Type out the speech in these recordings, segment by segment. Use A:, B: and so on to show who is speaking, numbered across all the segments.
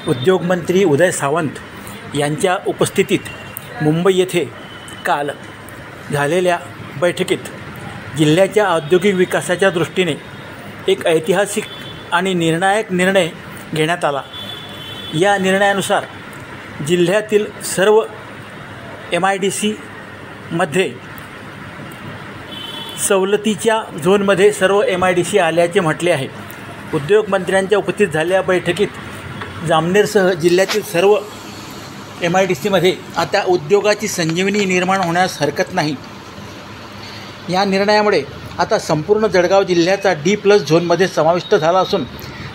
A: उद्योगमंत्री उदय सामंत यांच्या उपस्थितीत मुंबई येथे काल झालेल्या बैठकीत जिल्ह्याच्या औद्योगिक विकासाच्या दृष्टीने एक ऐतिहासिक आणि निर्णायक निर्णय घेण्यात आला। या निर्णयानुसार जिल्ह्यातील सर्व MIDC मध्ये सवलतीच्या झोनमध्ये सर्व MIDC आल्याचे म्हटले आहे। उद्योगमंत्र्यांच्या उपस्थित झालेल्या बैठकीत जामनेरसह जिल्ह्यातील सर्व MIDCमध्ये आता उद्योगाची संजीवनी निर्माण होण्यास हरकत नाही। या निर्णयामुळे आता संपूर्ण जळगाव जिल्ह्याचा D+ झोनमध्ये समाविष्ट झाला असून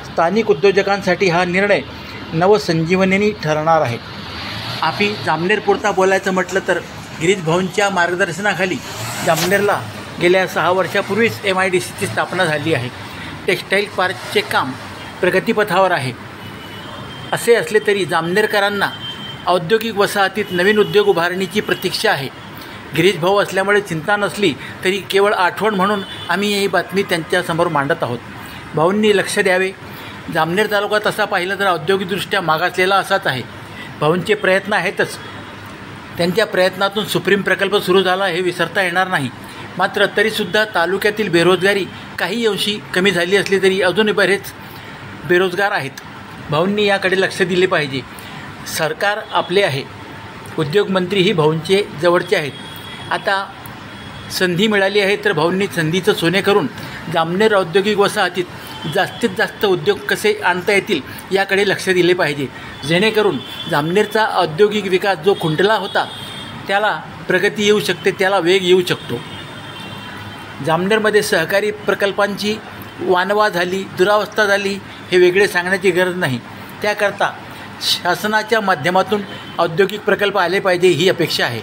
A: स्थानिक उद्योजकांसाठी हा निर्णय नवसंजीवनी ठरणार आहे। आपी जामनेरपुरता बोलायचं म्हटलं तर गिरीश भाऊंच्या मार्गदर्शनाखाली जामनेरला गेल्या 6 वर्षापूर्वीच MIDCची स्थापना झाली आहे। टेक्स्टाईल पार्कचे काम प्रगतीपथावर आहे। असे असले तरी जामनेरकरांना औद्योगिक वसाहतीत नवीन उद्योग उभारणीची प्रतीक्षा आहे। गिरीश भाऊ असल्यामुळे चिंता नसली तरी केवळ आठवण म्हणून आम्ही ही बातमी त्यांच्यासमोर मांडत आहोत। भाऊंनी लक्ष द्यावे। जामनेर तालुका तसा पाहिलं तर औद्योगिकदृष्ट्या मागासलेला असाच आहे। भाऊंचे प्रयत्न आहेतच, त्यांच्या प्रयत्नातून सुप्रीम प्रकल्प सुरू झाला हे विसरता येणार नाही। मात्र तरीसुद्धा तालुक्यातील बेरोजगारी काही अंशी कमी झाली असली तरी अजूनही बरेच बेरोजगार आहेत। भाऊंनी याकडे लक्ष दिले पाहिजे। सरकार आपले आहे, उद्योगमंत्रीही भाऊंचे जवळचे आहेत। आता संधी मिळाली आहे तर भाऊंनी संधीचं सोने करून जामनेर औद्योगिक वसाहतीत जास्तीत जास्त उद्योग कसे आणता येतील याकडे लक्ष दिले पाहिजे, जेणेकरून जामनेरचा औद्योगिक विकास जो खुंटला होता त्याला प्रगती येऊ शकते, त्याला वेग येऊ शकतो। जामनेरमध्ये सहकारी प्रकल्पांची वानवा झाली, दुरावस्था झाली हे वेगळे सांगण्याची गरज नाही। त्याकरता शासनाच्या माध्यमातून औद्योगिक प्रकल्प आले पाहिजे ही अपेक्षा आहे।